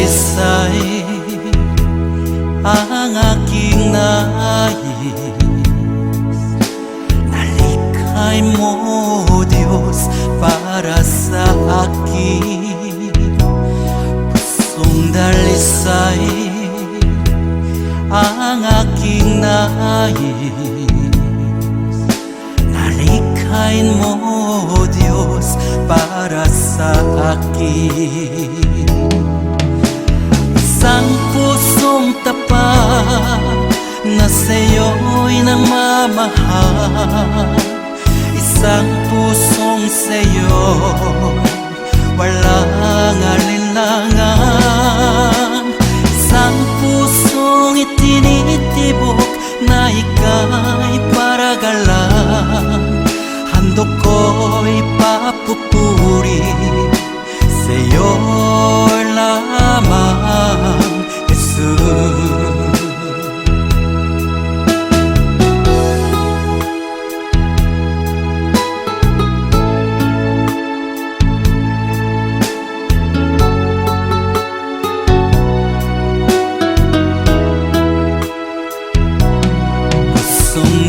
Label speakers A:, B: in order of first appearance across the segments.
A: dalisay ang aking nais. Nalikhay mo, Diyos, para sa akin. Pusong dalisay ang aking nais. Nalikhain mo, Diyos, para sa akin. Isang pusong tapat na sa'yo'y nagmamahal. Isang pusong sa'yo walang alinlangan. Isang pusong itinitibok na ika'y paragalan. Handog ko'y papupuri sa'yo lamang, Jesus.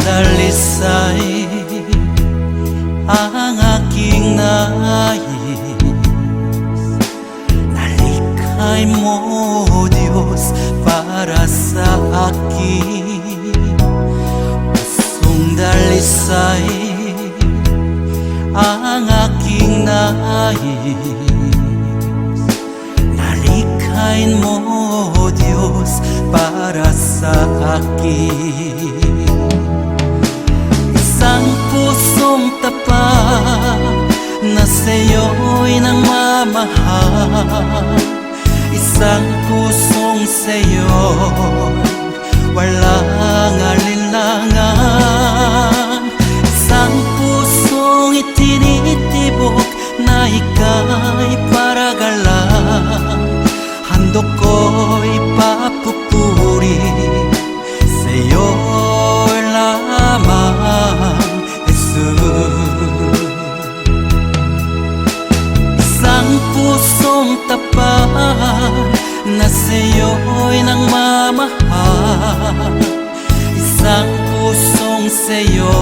A: Dalisay ang aking nais. Nalikhay mo, Diyos, para sa akin. Pusong dalisay ang aking nais. Nalikhain mo, Diyos, para sa akin. Isang pusong tapat na sa'yo'y nagmamahal. Isang pusong sa'yo walang alinlangan. Isang pusong itinitibok na ika'y paragalan. Handog ko'y papupuri sa'yo lamang, Jesus. Isang pusong tapat na sa'yo'y nagmamahal. Isang pusong sa'yo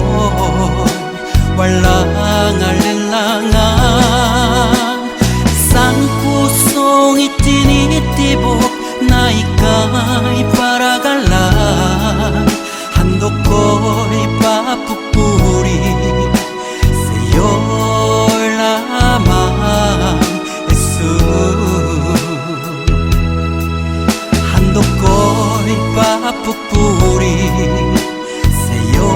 A: walang alinlangan. Isang pusong itinitibok na ika'y paragalan. Handog ko'y papupuri sa'yo lamang, Jesus. Handog ko'y papupuri sa'yo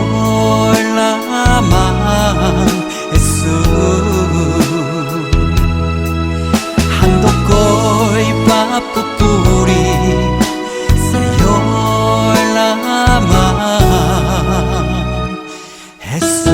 A: lamang, Jesus. Handog ko'y papupuri sa'yo lamang, Jesus.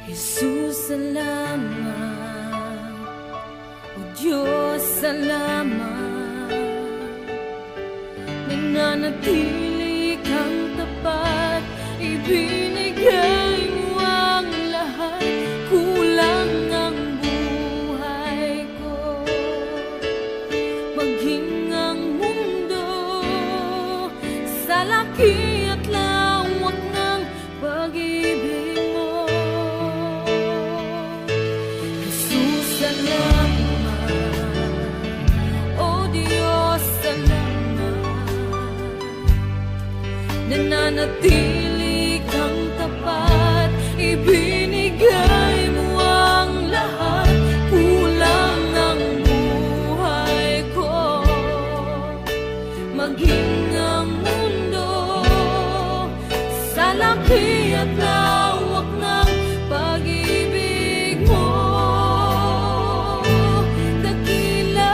B: Jesus, salamat. O Diyos, salamat. Nananatili kang tapat. Ibinigay mo ang lahat. Kulang ang buhay ko. Maging ang mundo sa laki at lawak ng pag-ibig mo. Jesus, salamat. O Diyos, salamat. Nananatili kang tapat. Ibinigay mo ang lahat. Kulang ang buhay ko. Maging ang mundo sa laki at lawak ng pag-ibig mo. Dakila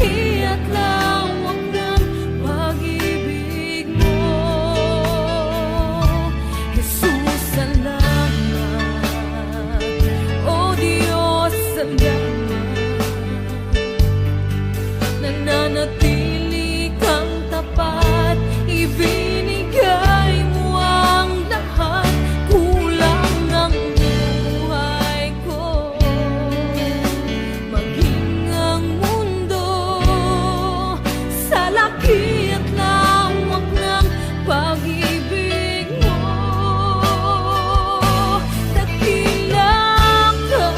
B: laki at lawak ng pag-ibig mo. Jesus, salamat. O Diyos, salamat. Nananatili kang tapat, ibinigay mo ang lahat. Kulang ang buhay ko, maging ang mundo sa laki at lawak ng pag-ibig mo. Dakila ka,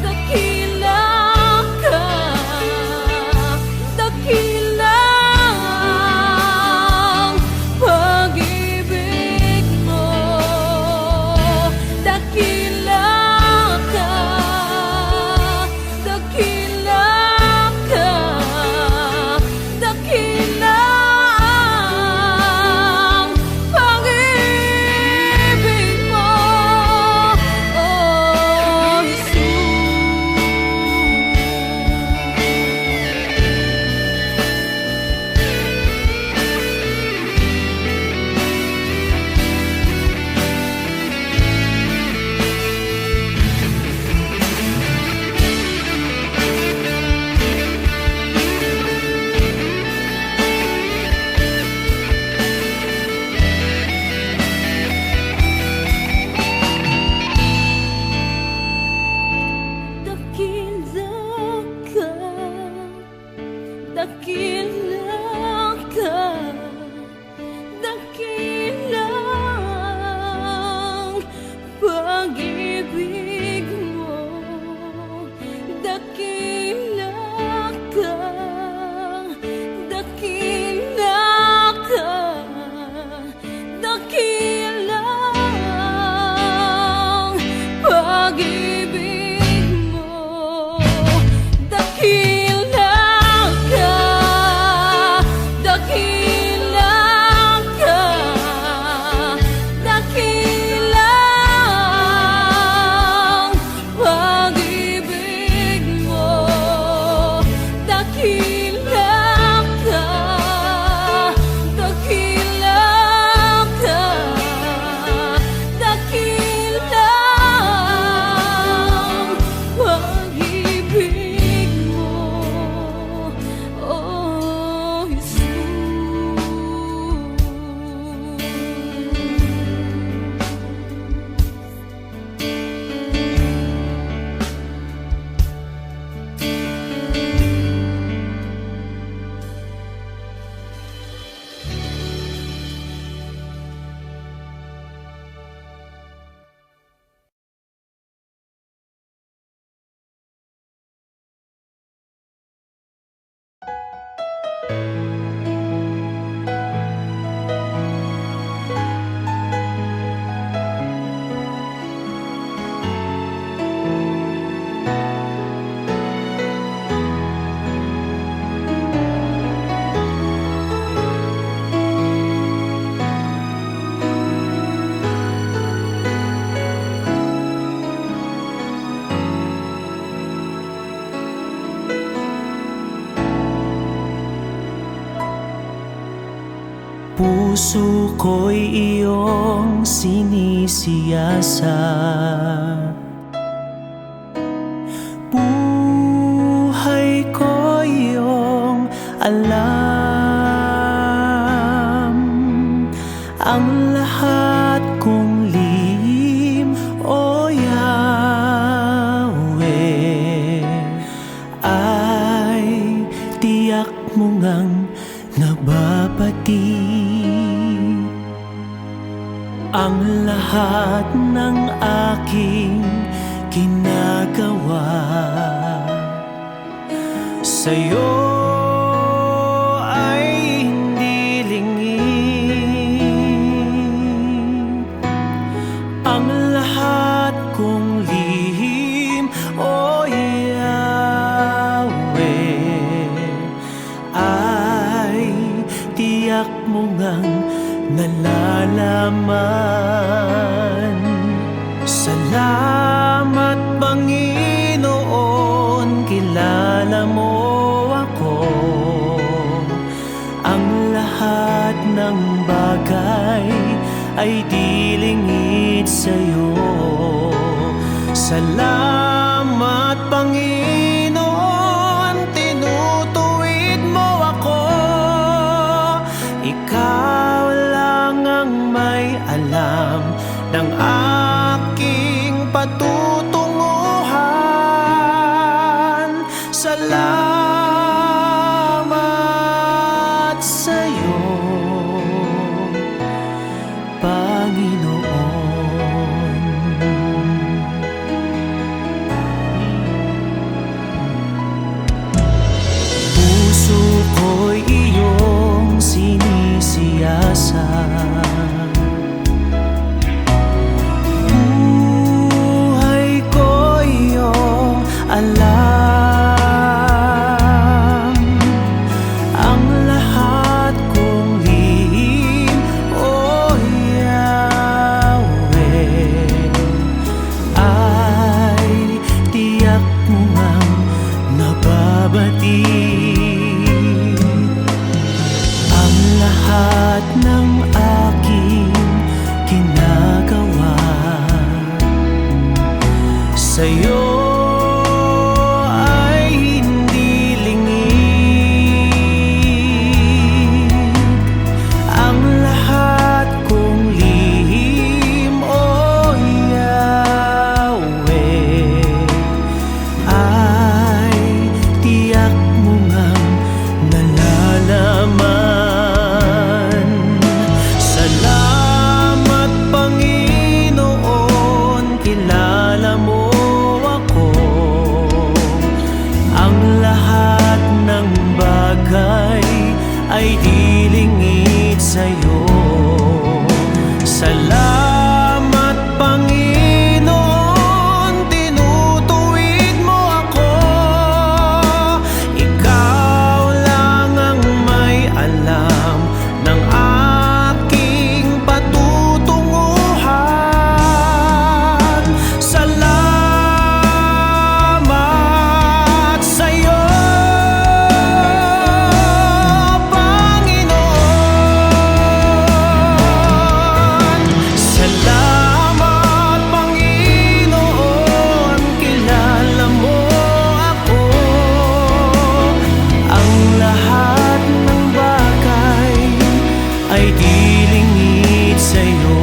B: dakila ka, dakila ang pag-ibig mo. Dakila ka, dakila ka, dakila ang pag-ibig mo, oh dakila ka, dakila ang pag-ibig mo. Dakila ka, dakila ka, dakila ang pag-ibig mo. Dakila ka, dakila ka, dakila ang pag-ibig mo. Dakila ka, dakila ka, dakila ang pag-ibig mo, oh Jesus.
A: Puso ko'y iyong sinisiyasat, buhay ko iyong alam. Ang lahat kong lihim, o Yahweh, ay tiyak mo ngang nababati. Ang lahat ng aking ginagawa sa'yo ay hindi lingid. Ang lahat kong lihim, o Yahweh, ay tiyak mo ngang nalalaman. Salamat, Panginoon, kilala mo ay di lingid sa'yo. Salamat Panginoon, tinutuwid mo ako. Ikaw lang ang may alam ng aking patutunguhan. Salamat sa'yo, Panginoon. Puso ko'y iyong sinisiyasat, buhay ko iyong alam. Ang lahat kong lihim, O Yahweh, ay tiyak mo ngang nababati. Ang lahat ng aking ginagawa sa'yo ay hindi lingid. Ang lahat kong lihim, O Yahweh, ay tiyak mo ngang nalalaman. Salamat Panginoon, kilala mo ako. Ang lahat ng bagay ay di lingid sa'yo. Salamat Panginoon, tinutuwid mo ako. Ikaw lang ang may alam ng aking patutunguhan. Salamat sa'yo, Panginoon. Salamat Panginoon, kilala mo ako. Ang lahat ng bagay ay di lingid sa'yo.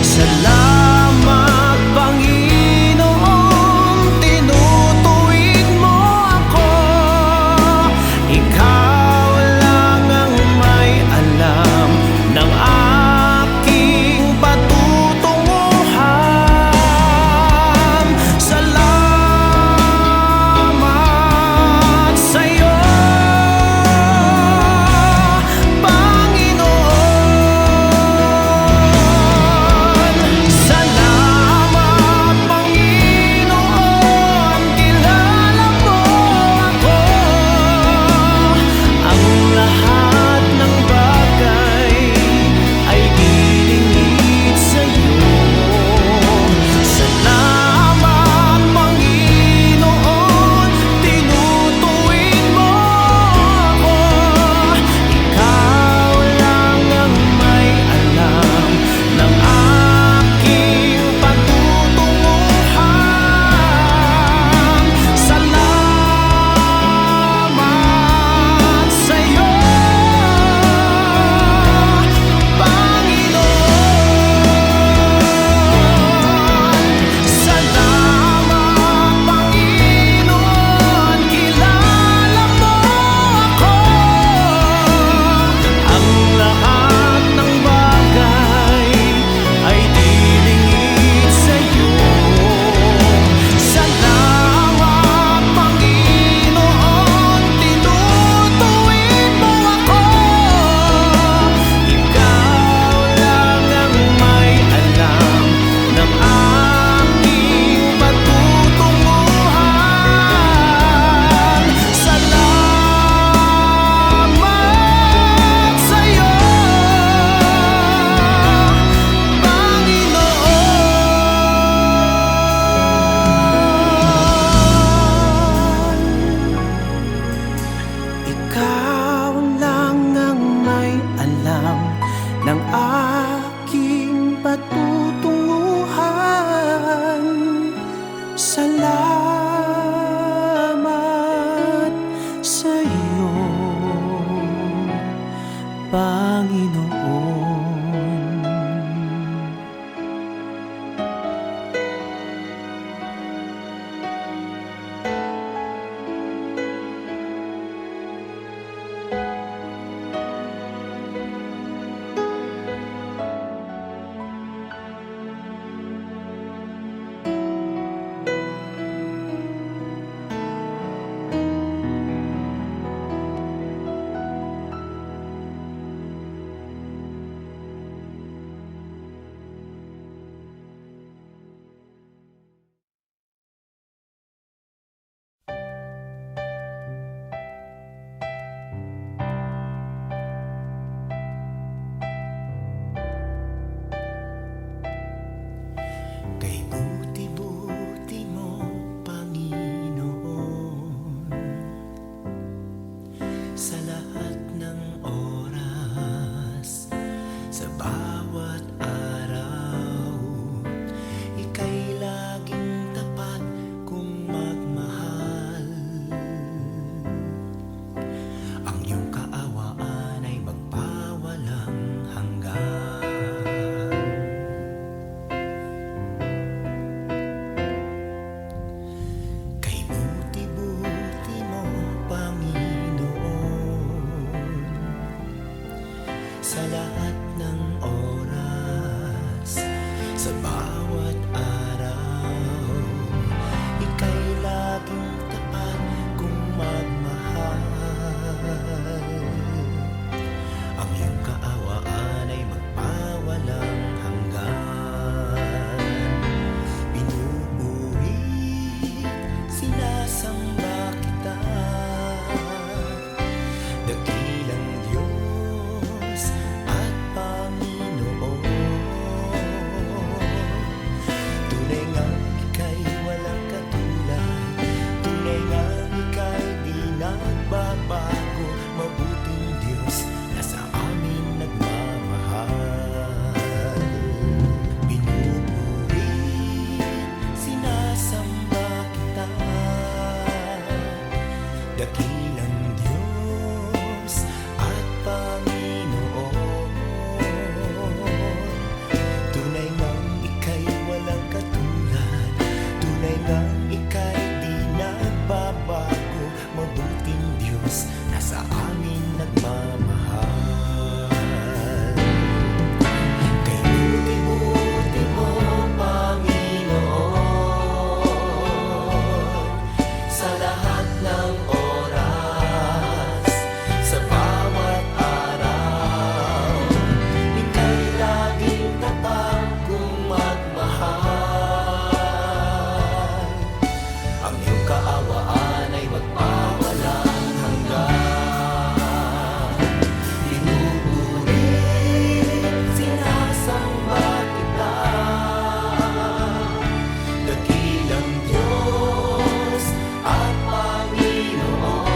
A: Salamat Panginoon, tinutuwid mo ako. Ikaw lang ang may alam ng aking patutunguhan. Salamat sa'yo, Panginoon. sa lahat ng oras, sa bawat araw. Ika'y laging tapat kung magmahal. Ang iyong kaawaan ay magpawalang hanggan. Kay buti-buti mo, Panginoon, sa lahat ng oras, sa bawat araw. Ika'y laging tapat kung magmahal. Ang iyong kaawaan ay magpawalang hanggan. Pinupuri, sinasamba kita, dakilang Diyos at Panginoon. Tunay ngang ika'y walang katulad, tunay ngang ika'y di nagbabago. Mabuting Diyos na sa amin nagmamahal. Pinupuri, sinasamba kita, dakilang Diyos at Panginoon. Tunay ngang ika'y walang katulad, tunay ngang ika'y di nagbabago. Mabuting Diyos na sa amin nagmamahal. Kay buti-buti mo, Panginoon, sa lahat ng oras, sa bawat araw. Ika'y laging tapat kung magmahal. Ang iyong kaawaan ay magpawalang hanggan. Pinupuri, sinasamba kita, dakilang Diyos at Panginoon.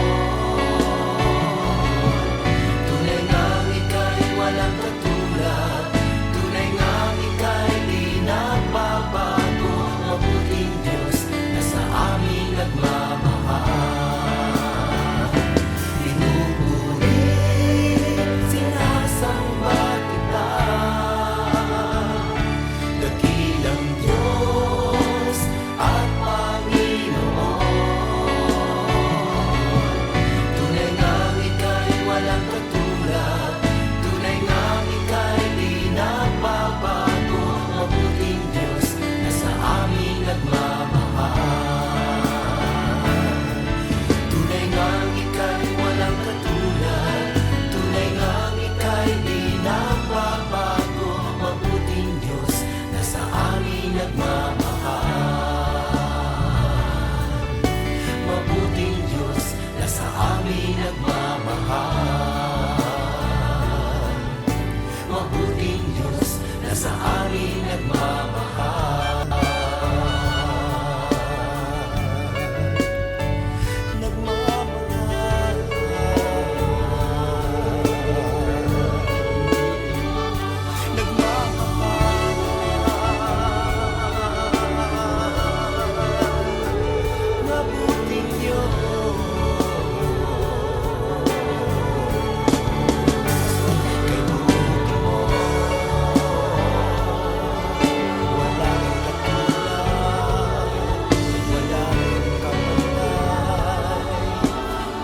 A: Tunay ngang ika'y walang katulad, tunay ngang ika'y di nagbabago. Mabuting Diyos na sa amin nagmamahal. Pinupuri, sinasamba kita, dakilang Diyos at Panginoon. Tunay ngang ika'y walang katulad, tunay ngang ika'y di nagbabago. Mabuting Diyos na sa amin nagmamahal. Tunay ngang ika'y walang katulad, tunay ngang ika'y di nagbabago. Mabuting Diyos na sa amin nagmamahal. Mabuting Diyos na sa amin nagmamahal. Mabuting Diyos na sa amin nagmamahal. Nagmamahal. Nagmamahal. Mabuting Diyos. Kay buti mo, walang katulad, walang kapantay.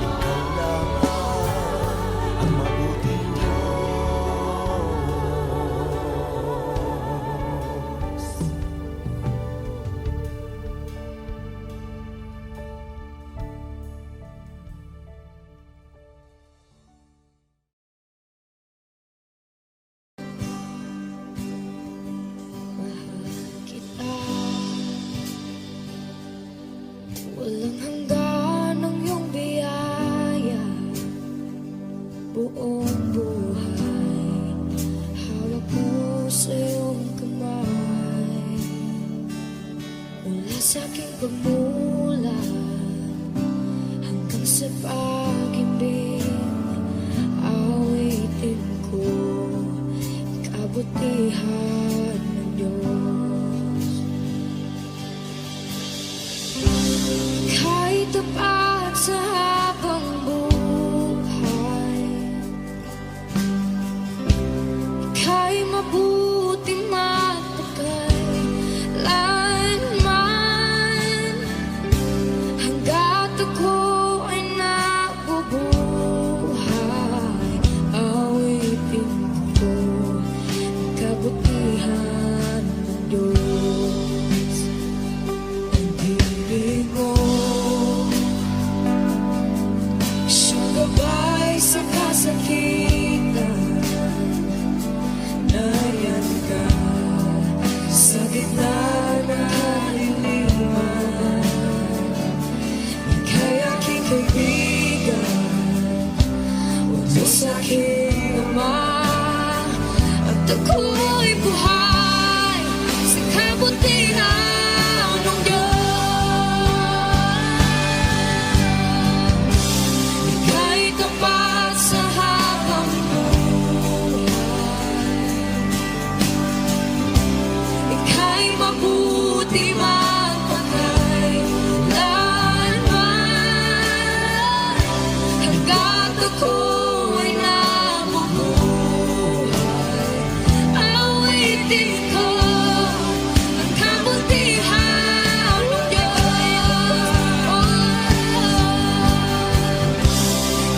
A: Ikaw lamang ang mabuting Diyos.
B: Mahal kita, walang hanggan ang iyong biyaya. Buong buhay, hawak mo sa iyong kamay. Mula sa aking pagmulat hanggang sa pag-ibig kabutihan ng Diyos. Kahit tapat sa habang buhay, ika'y mabuti magpakailanman. Hanggat ako ay nabubuhay, awitin ko ang kabutihan ng Diyos. Ang ibig mo, siyang gabay sa kasakitan. Nayan ka sa gitna ng kaliliman. Ika'y aking kaibigan, o Diyos aking Ama. At ako'y buhay sa kabutihan ng Diyos. Ika'y tapat sa habang buhay, ika'y mabuti magpakailanman. Hanggat ako ay nabubuhay, awitin ko ang kabutihan ng Diyos.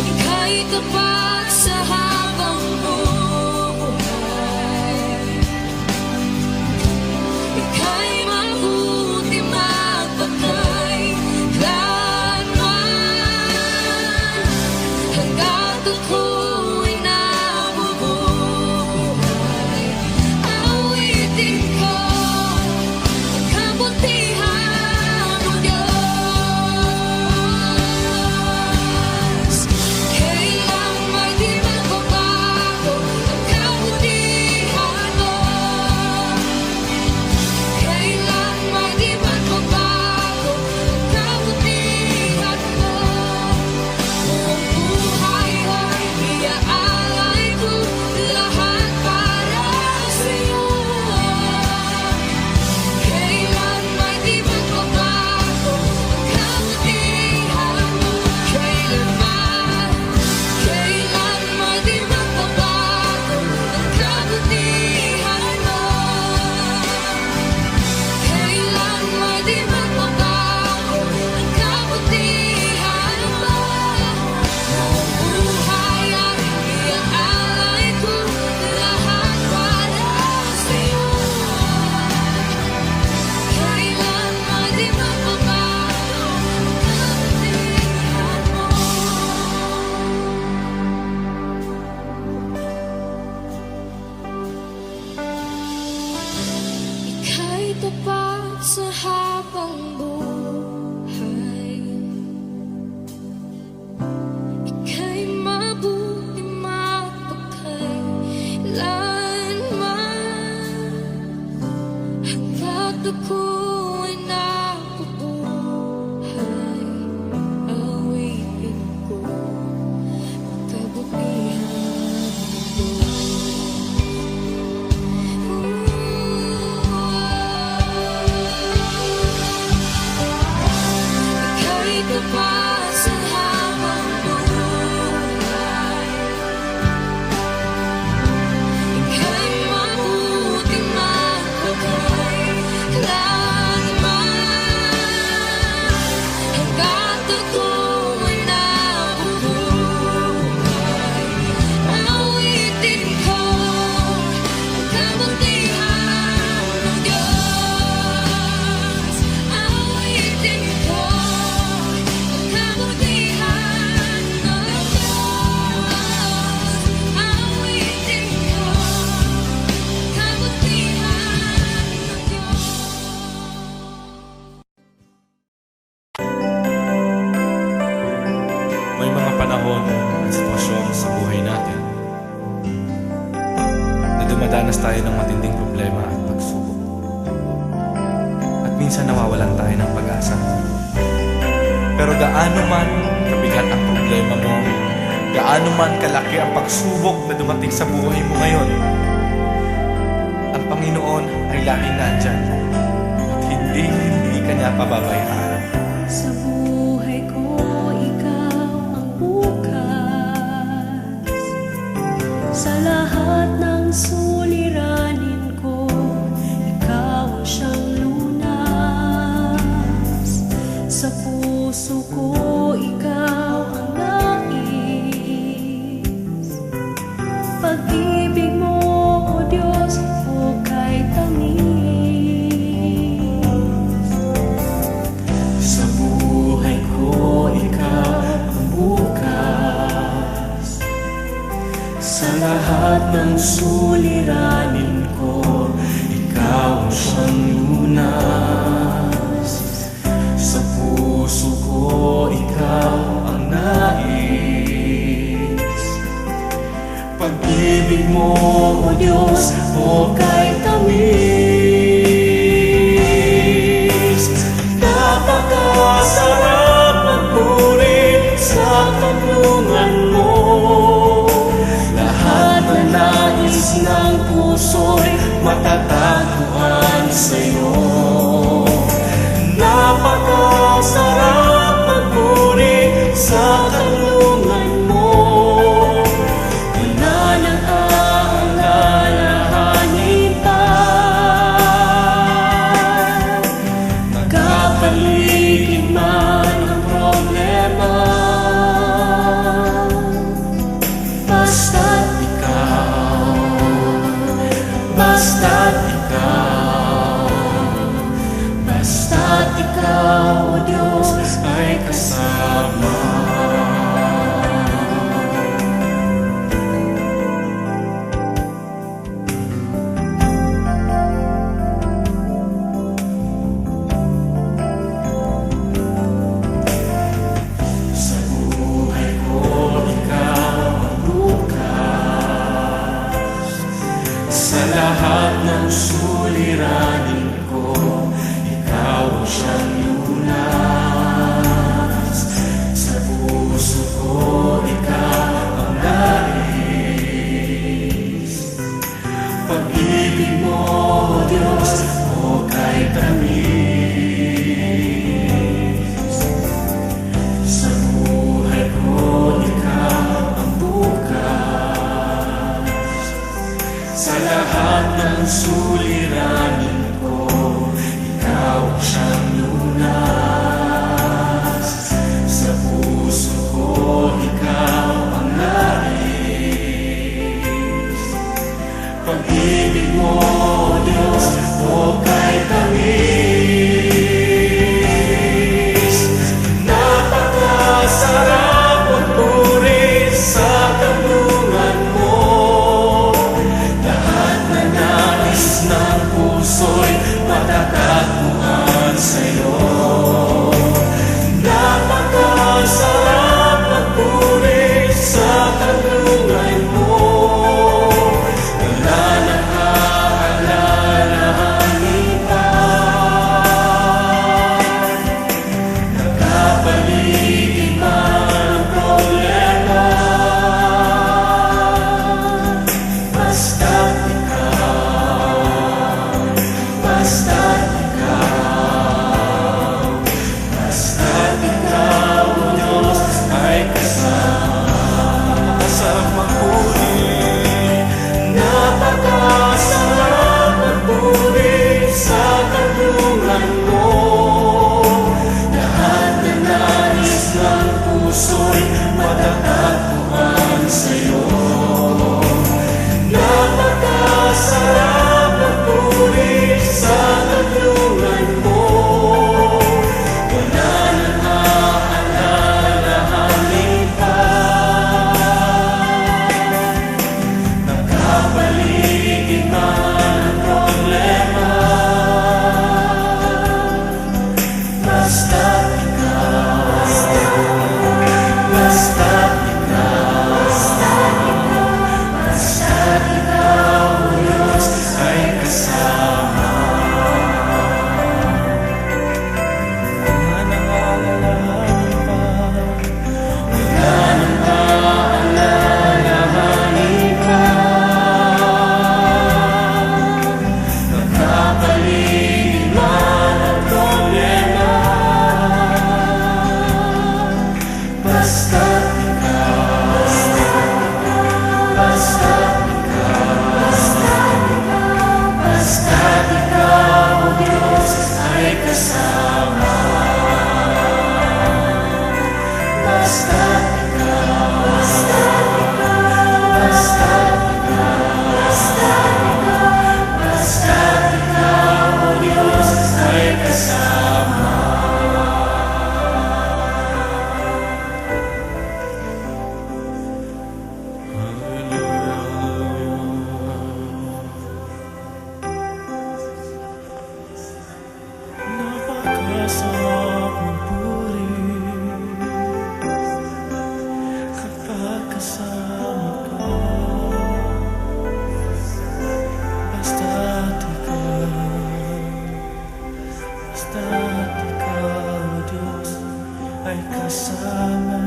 B: Ika'y tapat sa habang buhay, ika'y mabuti magpakailanman. Hanggat ako ay nabubuhay, awitin ko ang kabutihan ng Diyos. Kailan may di magbabago ang kabutihan mo. Kailan may di magbabago ang kabutihan mo. Buong buhay ay iaalay ko lahat para sa'yo. Kailan may di magbabago ang kabutihan mo. Kailan may di magbabago ang kabutihan mo. Kailan may di magbabago ang kabutihan mo. Buong buhay ay iaalay ko lahat para sa'yo. Kailan may di magbabago ang kabutihan mo. Ika'y tapat sa habang buhay, ika'y mabuti magpakailanman. Hanggat ako ay nabubuhay, awitin ko ang kabutihan ng Diyos. Ika'y tapat sa habang buhay, ika'y mabuti magpakailanman. Hanggat ako ay nabubuhay, awitin ko ang kabutihan ng Diyos. Awitin ko ang kabutihan ng Diyos. Awitin ko ang kabutihan ng Diyos.
C: May mga panahon at sitwasyon sa buhay natin na dumadanas tayo ng matinding problema at pagsubok. At minsan nawawalan tayo ng pag-asa. Pero gaano man kabigat ang problema mo, gaano man kalaki ang pagsubok na dumating sa buhay mo ngayon, Panginoon ay laging nandyan at hindi ka niya pababayaan.
B: Sa buhay ko, ikaw ang bukas. Sa lahat ng suliranin ko, ikaw ang siyang lunas. Sa puso ko, ikaw ang nais. Pag-ibig mo, O Diyos, hukay tamis.
A: Sa buhay ko, ikaw ang bukas. Sa lahat ng suliranin ko, ikaw ang siyang lunas. Sa puso ko, ikaw ang nais. Pag-ibig mo, O Diyos, hukay tamis. Napakasarap magpuri sa kanlungan mo. Lahat na nais ng puso'y matatagpuan sa'yo. Napakasarap magpuri sa kanlungan mo. Wala nang aalalahanin pa. Nagkapaligid man ang problema, basta't ikaw, basta't ikaw, basta't ikaw, O Diyos, ay kasama. Sa buhay ko, ikaw ang bukas. Sa lahat ng suliranin ko, ikaw ang siyang lunas. Sa puso ko, ikaw ang nais. Pag-ibig mo, O Diyos, hukay tamis. Sa buhay ko, ikaw ang bukas. Sa lahat ng suliranin ko, ikaw ang siyang lunas. kasama ka. Basta't ikaw, Diyos, ay kasama.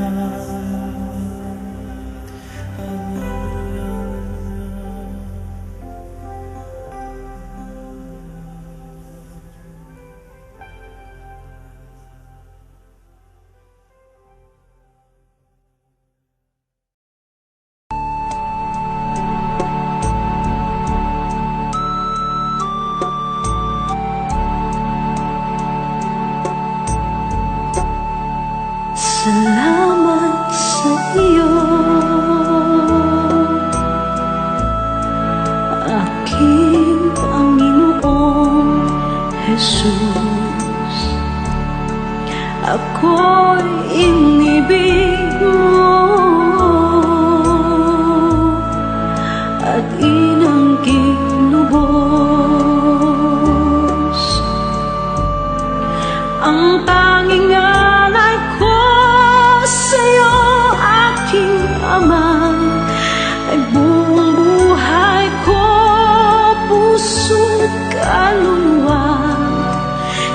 D: Salamat sa iyo, aking Panginoong Jesus. Ako'y inibig mo at inangging lubos. Ang tanging alay ko sa'yo, aking Ama, ay buong buhay ko, puso't kaluluwa.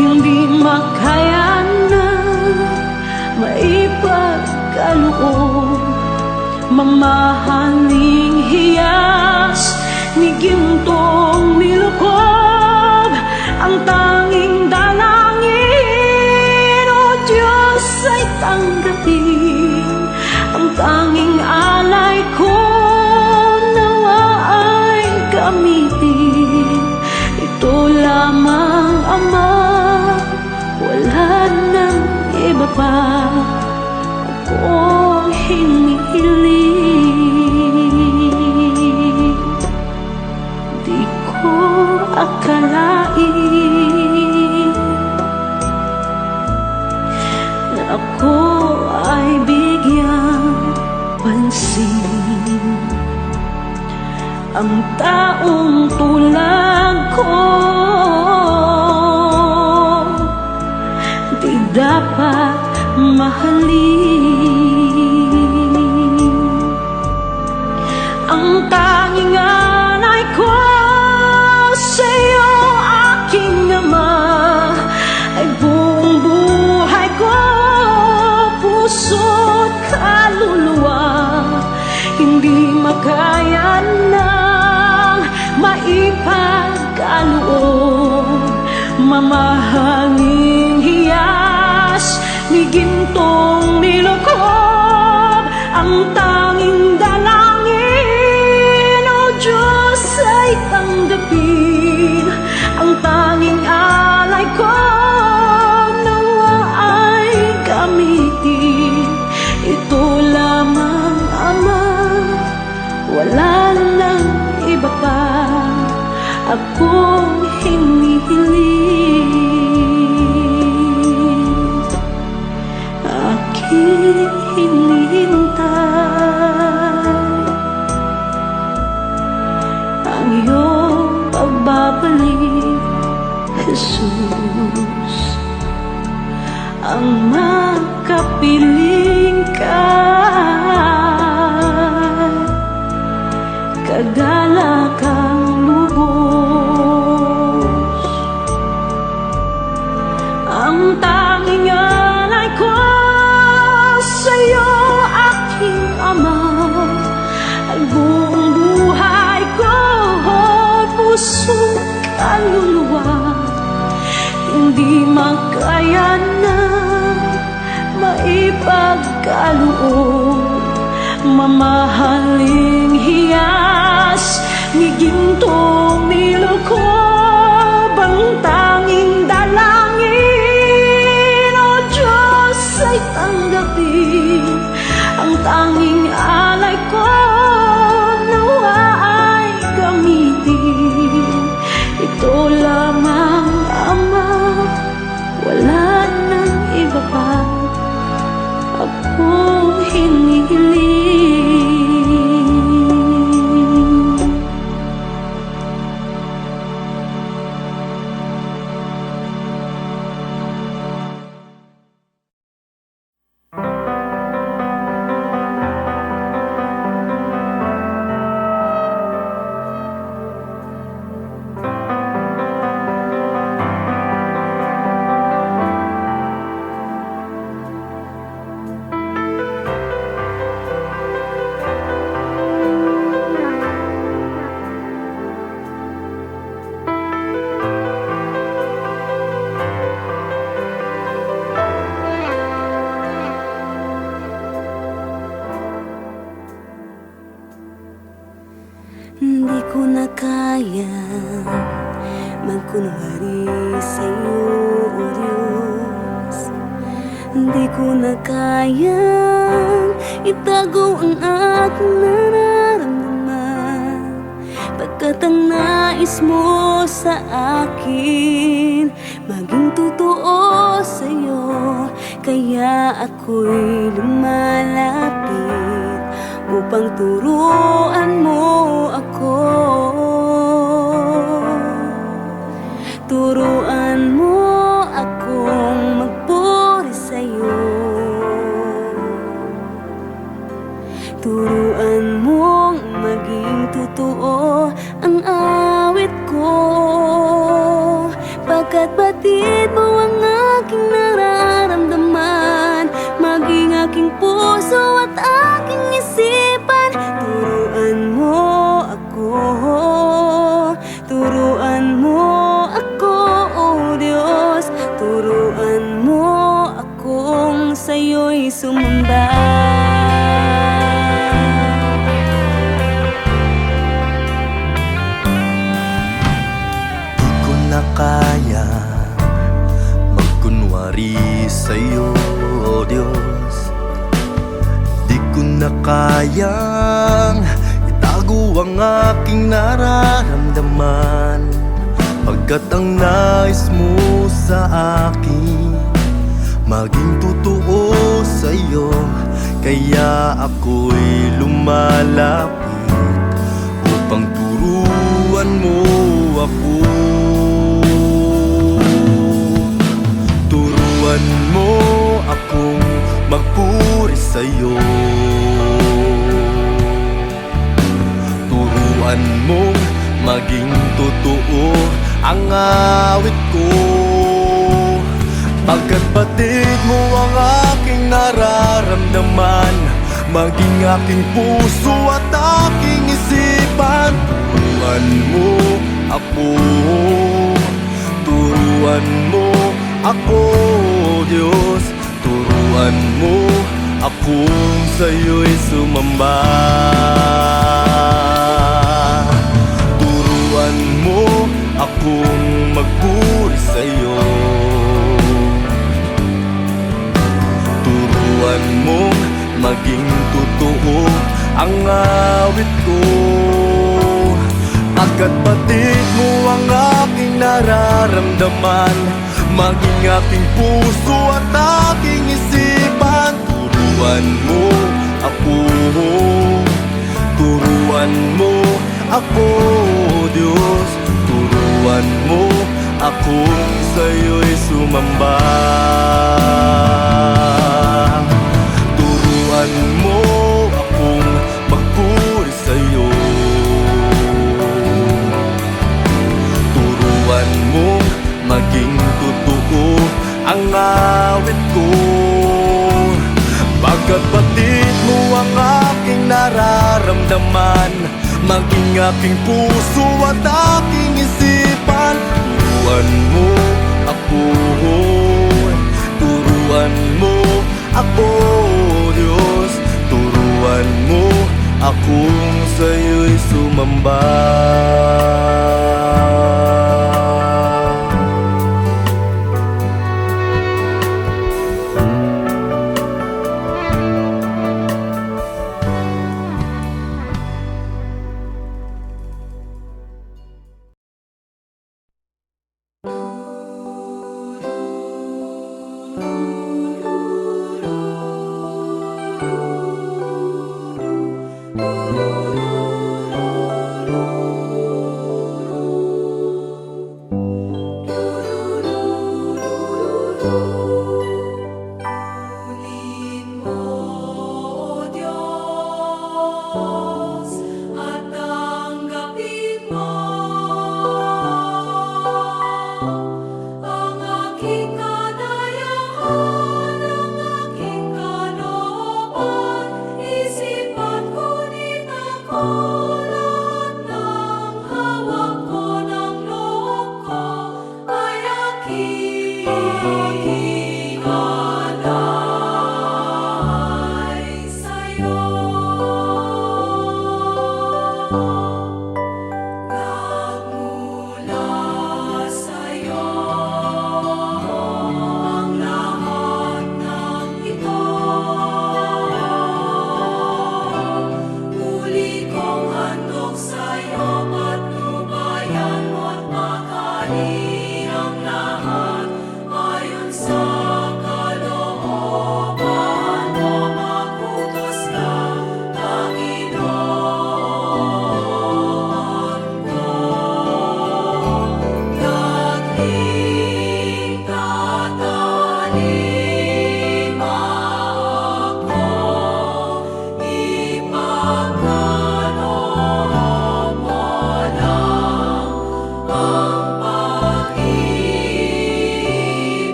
D: Hindi makaya na maipagkaloob, mamahaling hiyas ni gintong nilukob. Ang tanging dalangin, o Diyos, ay tanggapin. Ang tanging alay ko, nawa ay gamitin. Ito lamang, Ama, wala nang iba pa akong hinihiling. Di ko akalain na ako ay bigyang pansin. Ang taong tulad ko di dapat mahalin. Ang tanging alay ko sa'yo, aking Ama, ay buong buhay ko, puso't kaluluwa. Hindi makaya nang maipagkaloob, mamahaling hiyas ni gintong nilukob. Ang tanging dalangin, o Diyos, ay tanggapin. Ang tanging alay ko, nawa ay gamitin. Ito lamang, Ama, wala nang iba pa akong hinihiling. Aking hinihintay ang iyong pagbabalik, Jesus. Ang makapiling ka, kagalakang lubos. Ang tanging alay ko sa'yo, aking Ama, ay buong buhay ko, puso't kaluluwa. Hindi makaya na maipagkaloob, mamahaling hiyas ni gintong nilukob. Ang tanging dalangin, o Diyos, ay tanggapin. Ang tanging alay ko, nawa ay gamitin. Ito lamang, Ama, wala nang iba pa akong hinihiling. ko na kaya magkunwari sa'yo, o Diyos. Di ko na kayang itago ang aking nararamdaman, pagkat ang nais mo sa akin maging totoo sa'yo. Kaya ako'y lumalapit upang turuan mo ako. Turuan mo akong magpuri sa'yo. Turuan mong maging totoo ang awit ko, pagkat batid mo ang aking nararamdaman, maging aking puso at aking isipan. Turuan mo ako, turuan mo ako, o Diyos. Turuan mo akong sa'yo'y sumamba.
E: Kaya magkunwari sa'yo, o Diyos. Di ko na kayang itago ang aking nararamdaman, pagkat ang nais mo sa akin maging totoo sa'yo. Kaya ako'y lumalapit upang turuan mo ako. Turuan mo akong magpuri sa'yo. Turuan mong maging totoo ang awit ko, pagkat batid mo ang aking nararamdaman, maging aking puso at aking isipan. Turuan mo ako, turuan mo ako, Diyos. Turuan mo akong sa'yo'y sumamba. Turuan mo akong magpuri sa'yo. Turuan mong maging totoo ang awit ko, pagkat batid mo ang aking nararamdaman, maging aking puso at aking isipan. Turuan mo ako, turuan mo ako, Diyos. Turuan mo akong sa'yo'y sumamba. Turuan mo akong magpuri sa'yo. Turuan mong maging totoo ang awit ko, pagkat batid mo ang aking nararamdaman, maging aking puso at aking isipan. Turuan mo ako, turuan mo ako, Diyos. Turuan mo akong sa'yo'y sumamba.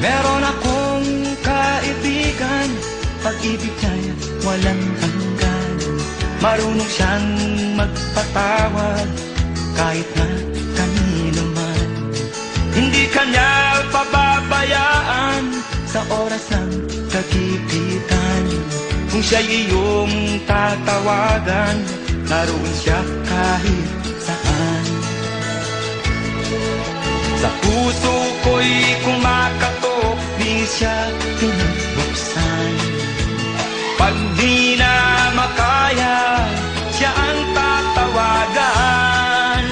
F: Meron akong kaibigan, pag-ibig niya'y walang hanggan. Marunong siyang magpatawad kahit na kanino man. Hindi kanya pababayaan sa oras ng kagipitan. Kung siya'y iyong tatawagan, naroon siya kahit saan. Sa puso ko'y kumakatok, di siya pinabuksan. Pag di na makaya, siya ang tatawagan.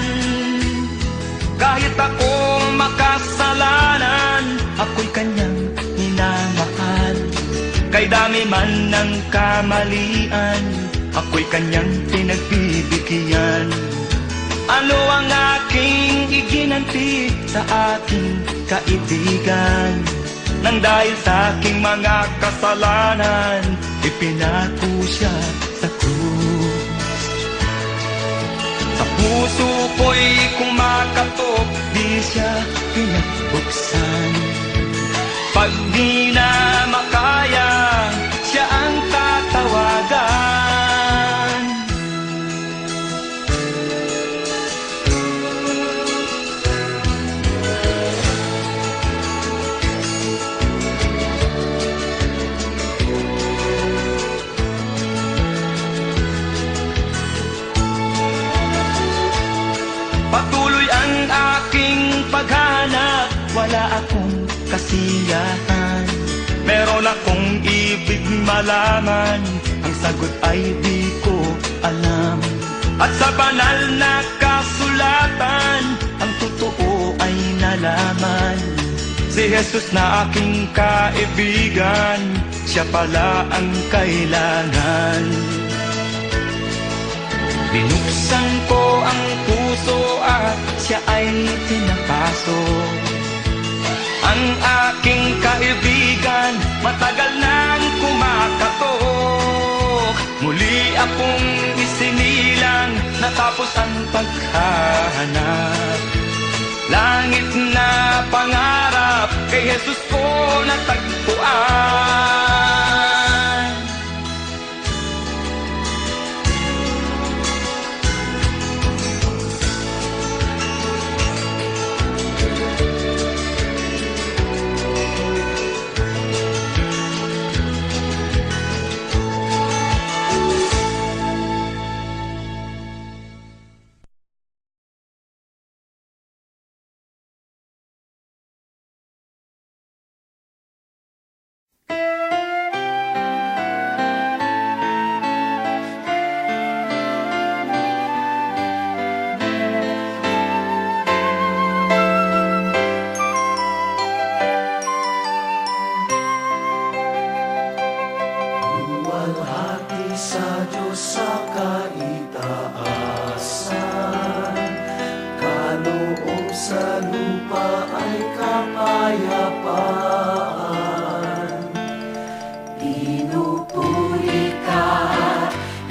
F: Kahit ako makasalanan, ako'y kanyang minamahal. Kay dami man ng kamalian, ako'y kanyang pinagbibigyan. Ano ang aking iginanti sa aking kaibigan? Nang dahil sa aking mga kasalanan, ipinako siya sa krus. Sa puso ko'y kumakatok, di siya pinagbuksan. Pag di na makaya, siya ang tatawagan. Patuloy ang aking paghanap, wala akong kasiyahan. Meron akong ibig malaman, ang sagot ay di ko alam. At sa banal na kasulatan, ang totoo ay nalaman. Si Jesus na aking kaibigan, siya pala ang kailangan. Binuksan ko ang puso at siya ay pinapasok. Ang aking kaibigan, matagal nang kumakatok. Muli akong isinilang, natapos ang paghahanap. Langit na pangarap, kay Jesus ko natagpuan.
A: Luwalhati sa Diyos sa kaitaasan, kaloob sa lupa ay kapayapaan. Pinupuri ka,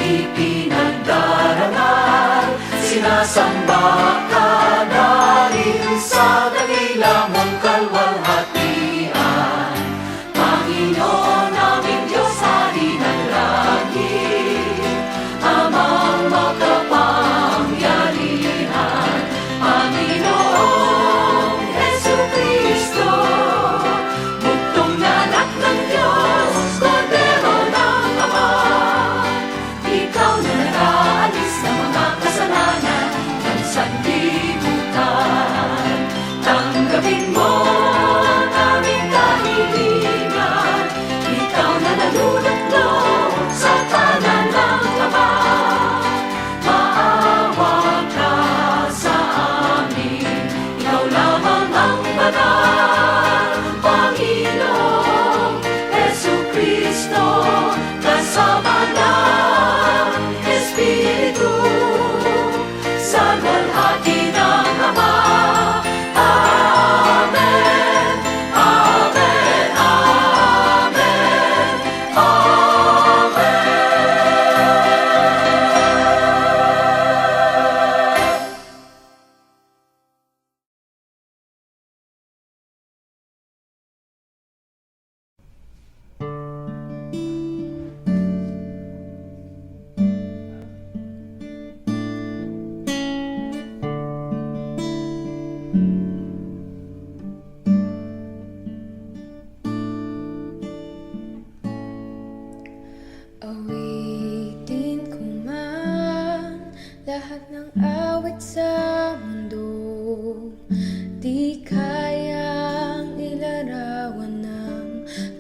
A: ipinagdarangal, sinasamba ka dahil sa dakila mong kalwalhatian. Panginoon naming Diyos, Hari ng langit, Amang makapangyarihan, Panginoong Jesucristo, buktong na anak ng Diyos, Kordero ng Ama. Ikaw na nag-aalis ng mga kasalanan ng sanlibutan. Tanggapin mo ang aming kahilingan, ikaw na nalulutlo sa tanan ng Ama. Maawa ka sa amin, ikaw lamang ang banal, Panginoong Jesucristo, kasama ng Espiritu, sa luwalhati ng Ama. Amen.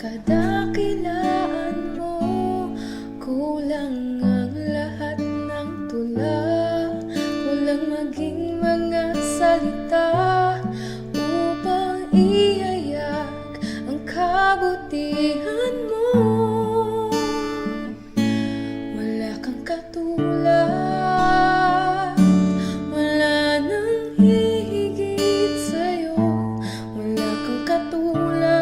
B: kadakilaan mo. Kulang ang lahat ng tula, kulang maging mga salita upang ihayag ang kabutihan mo. Wala kang katulad, wala nang hihigit sa'yo. Wala kang katulad,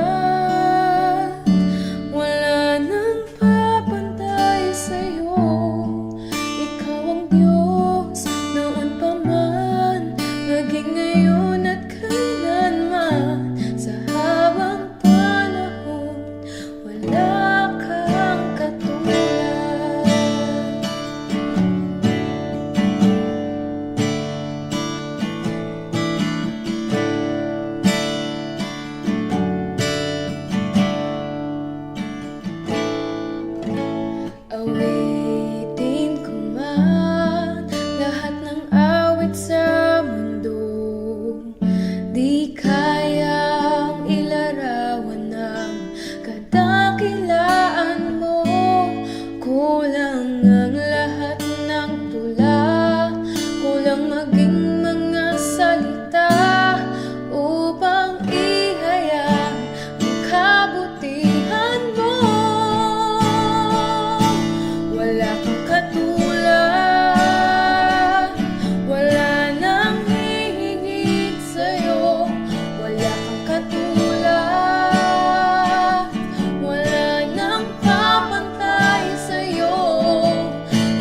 B: wala nang papantay sa'yo. Ikaw ang Diyos noon pa man, maging ngayon at kailanman. Sa habang panahon, wala kang katulad. Awitin ko man lahat ng awit sa mundo, di kayang ilarawan ng kadakilaan mo. Kulang ang lahat ng tula, kulang maging mga salita upang ihayag ang kabutihan mo. Wala kang katulad, wala nang hihigit sa'yo. Wala kang katulad, wala nang papantay sa'yo.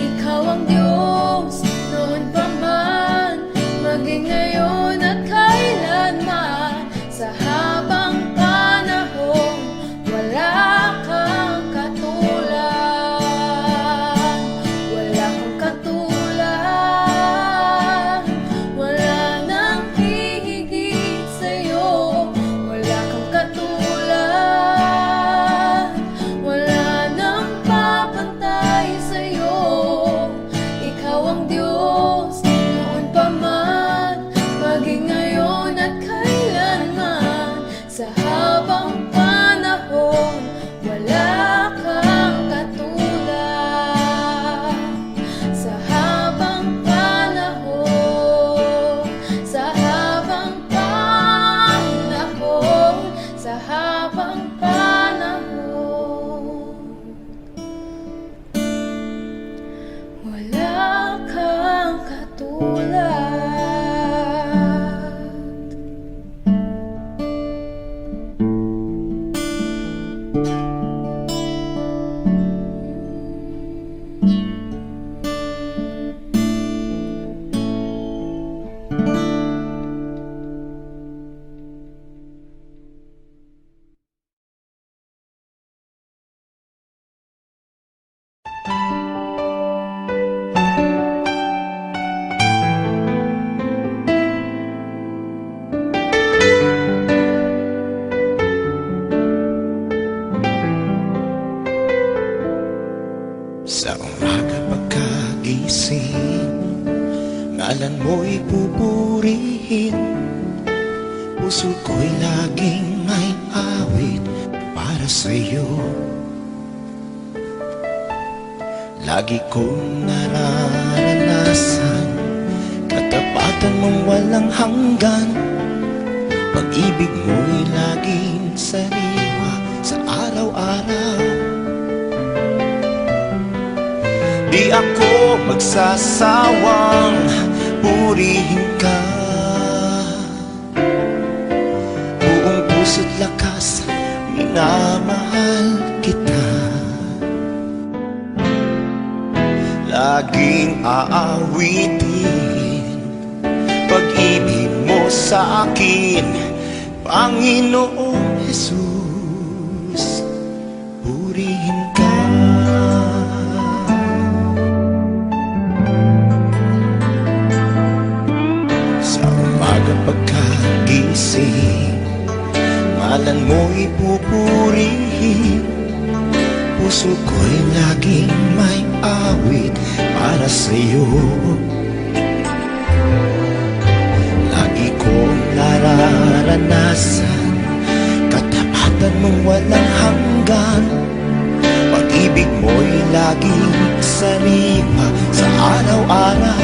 B: Ikaw ang Diyos noon pa man, maging ngayon at kailanman. Sa habang panahon, wala kang katulad. Wala kang katulad, wala nang hihigit sa'yo. Wala kang katulad, wala nang papantay sa'yo. Ikaw ang Diyos noon pa man, maging ngayon at kailanman. Sa habang panahon, wala kang katulad. Sa habang panahon, sa habang panahon, sa habang panahon, wala kang katulad.
A: Sa umaga pagkagising, ngalan mo'y pupurihin. Puso ko'y laging may awit para sa'yo. Lagi kong nararanasan katapatan mong walang hanggan. Pag-ibig mo'y laging sariwa sa araw-araw. Di ako magsasawang purihin ka. Buong puso't lakas, minamahal kita. Laging aawitin pag-ibig mo sa akin, Panginoong Jesus. Purihin ka. Pagkagising, ngalan mo'y pupurihin. Puso ko'y laging may awit para sa'yo. Lagi kong nararanasan katapatan mong walang hanggan.
E: hanggan. Pag-ibig mo'y laging sariwa sa araw-araw.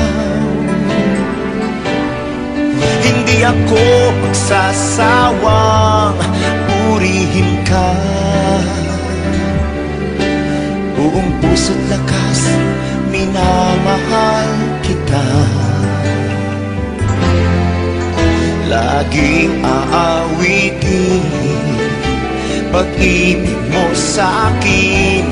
E: Hindi ako magsasawang purihin ka. Buong puso't lakas, minamahal kita. Laging aawitin pag-ibig mo sa'kin,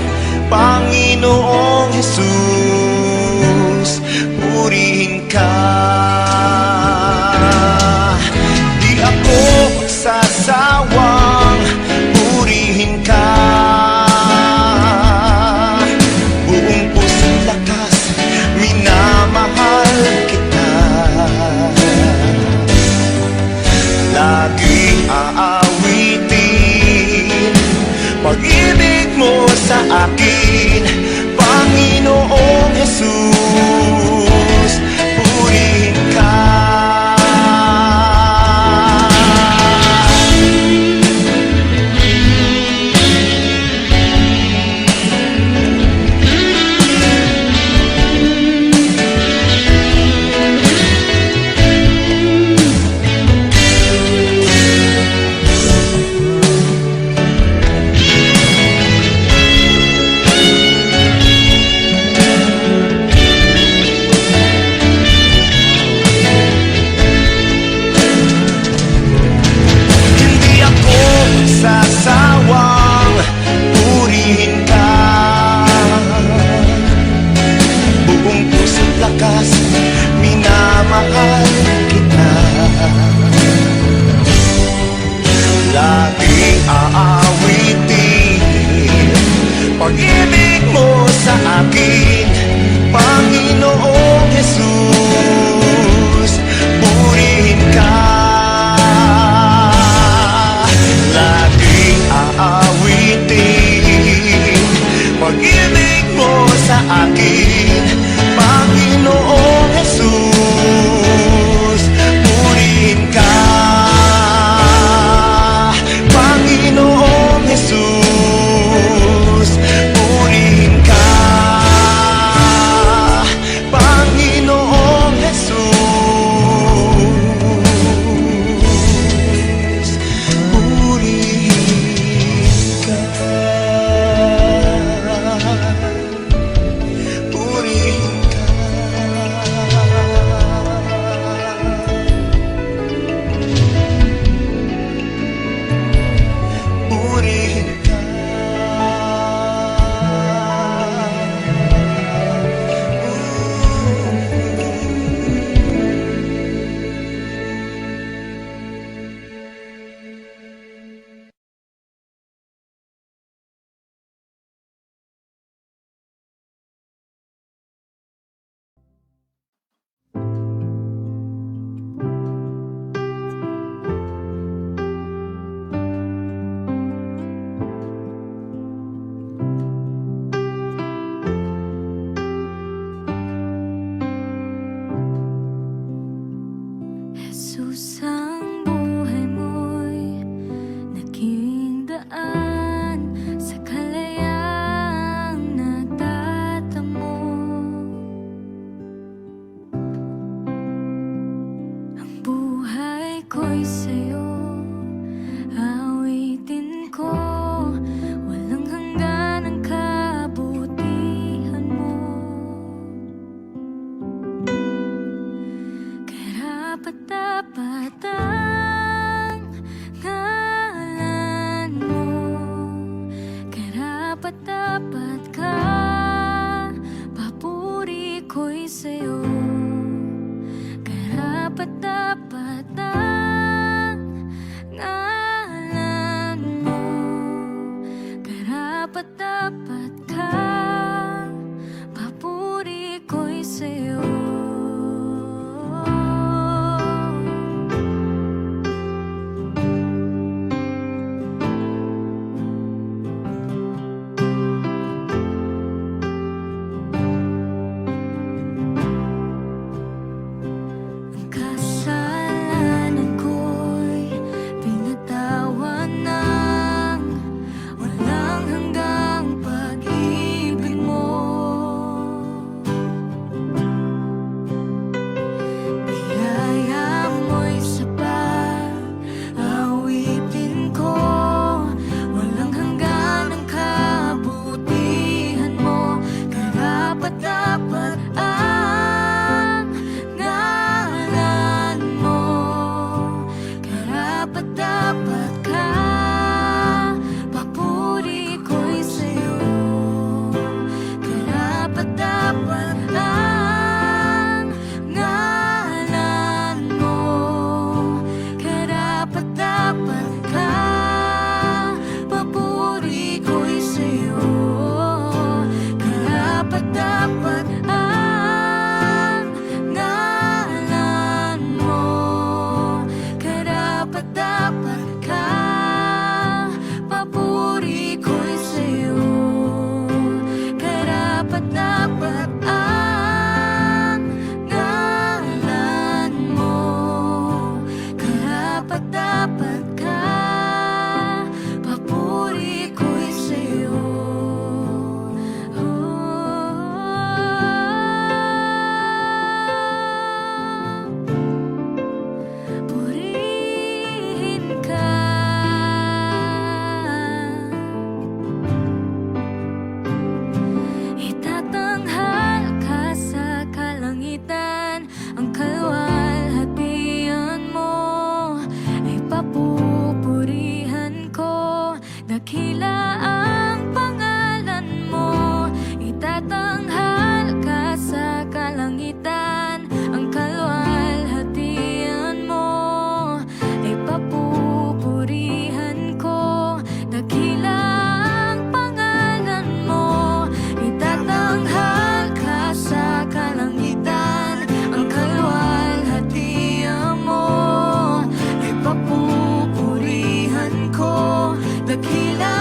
E: Panginoong Jesus, purihin ka. Di ako magsasawang purihin ka. Buong puso't lakas, minamahal kita. Laging aawitin pag-ibig mo sa akin, Panginoong Jesus, purihin ka. Sasawang purihin ka. Buong puso't lakas, minamahal kita. Laging aawitin pag-ibig mo sa akin, Panginoong Jesus, purihin ka. Aawitin pag-ibig mo sa akin, Panginoong Jesus, purihin ka. Panginoong Jesus, purihin ka. Panginoong Jesus, purihin ka. Purihin
B: dakila ang pangalan mo. Itatanghal ka sa kalangitan, ang kaluwalhatian mo ay papupurihan ko. Dakila ang pangalan mo, itatanghal ka sa kalangitan, ang kaluwalhatian mo ay papupurihan ko. Dakila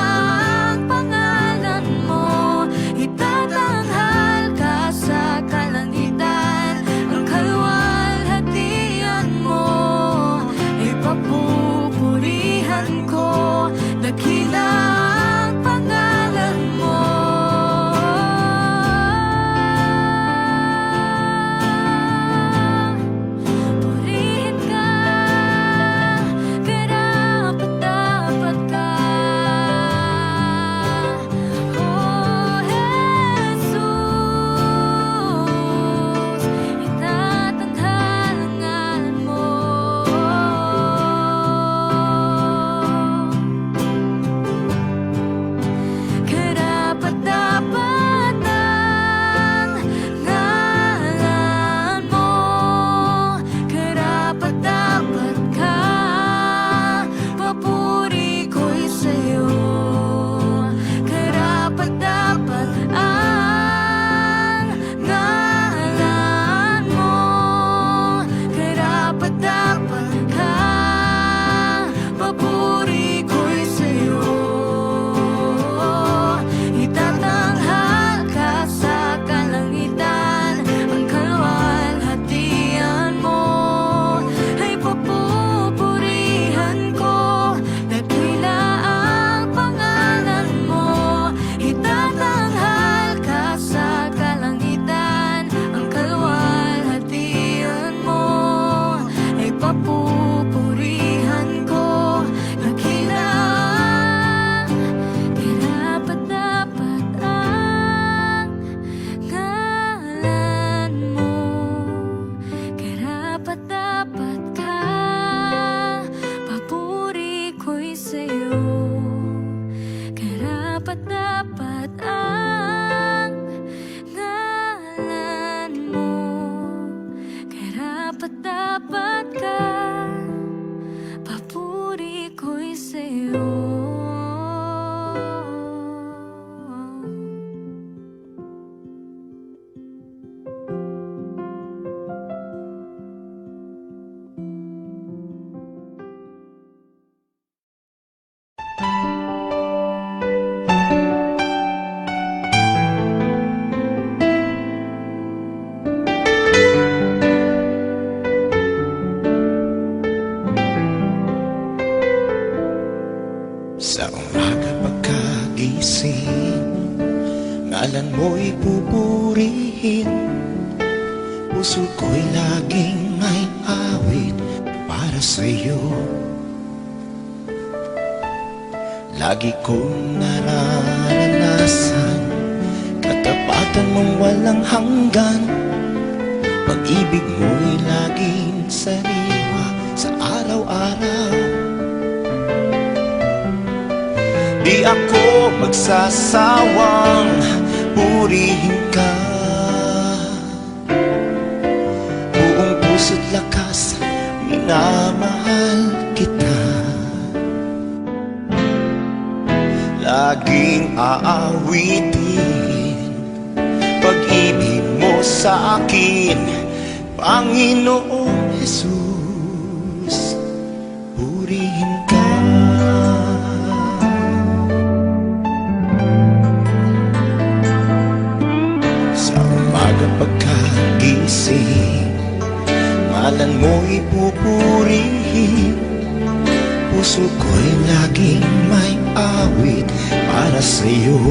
B: ang pangalan mo, itatanghal ka sa kalangitan, ang kaluwalhatian mo ay papupurihan ko. Dakila ang pangalan mo. Purihin ka, karapat-dapat ka. Oh, Jesus, itatanghal ang ngalan mo. Karapat-dapat ang ngalan mo. Karapat-dapat ka, papuri ko'y sa'yo. Karapat-dapat ang ngalan mo. Karapat-dapat ka, papuri ko'y sa'yo. Itatanghal ka sa kalangitan, ang kaluwalhatian mo ay papupurihan ko. Dakila ang pangalan mo, itatanghal ka sa kalangitan, ang kaluwalhatian mo ay papupurihan ko. Dakila karapat-dapat ang ngalan mo. Karapat-dapat ka, papuri ko'y sa'yo. Karapat-dapat ang ngalan mo. Karapat-dapat ka, papuri ko'y sa'yo.
E: Sa umaga pagkagising, ngalan mo'y pupurihin. Puso ko'y laging may awit para sa'yo. Lagi kong nararanasan katapatan mong walang hanggan. Pag-ibig mo'y laging sariwa sa araw-araw. Di ako magsasawang purihin ka. Buong puso't lakas, minamahal kita. Laging aawitin pag-ibig mo sa akin, Panginoong Jesus. Purihin ka. Pagkagising, ngalan mo'y pupurihin. Puso ko'y laging may awit para sa'yo.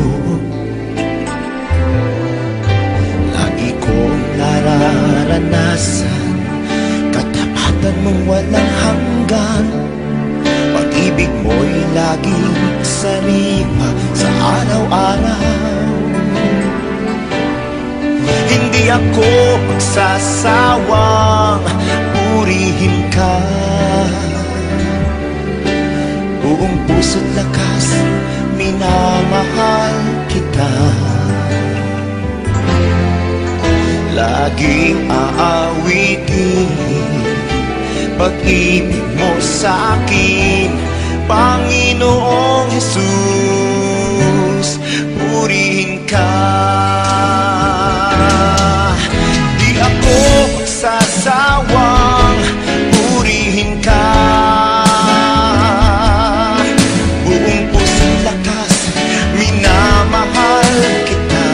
E: Lagi kong nararanasan katapatan mong walang hanggan. Pag-ibig mo'y laging sariwa sa araw-araw. Hindi ako magsasawang purihin ka. Buong puso't lakas, minamahal kita. Laging aawitin pag-ibig mo sa akin, Panginoong Jesus, purihin ka. Di ako magsasawang purihin ka. Buong pusong lakas, minamahal kita.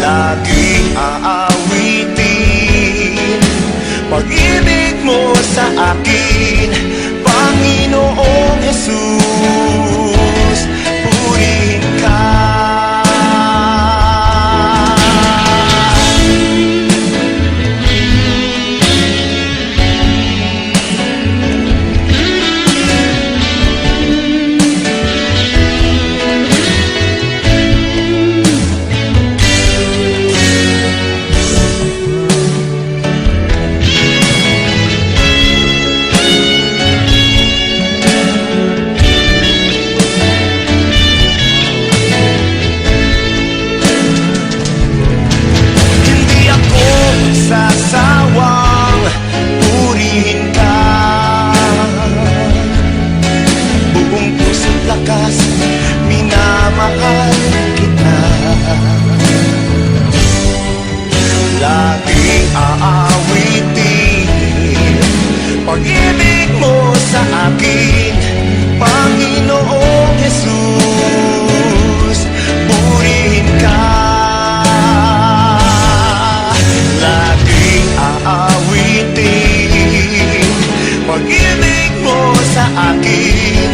E: Laging aawitin pag-ibig mo sa akin, Panginoong Jesus, purihin ka. Sasawang purihin ka. Buong puso't lakas, minamahal kita. Laging aawitin pag-ibig mo sa akin, Panginoong Jesus, purihin ka. Aawitin pag-ibig mo sa akin,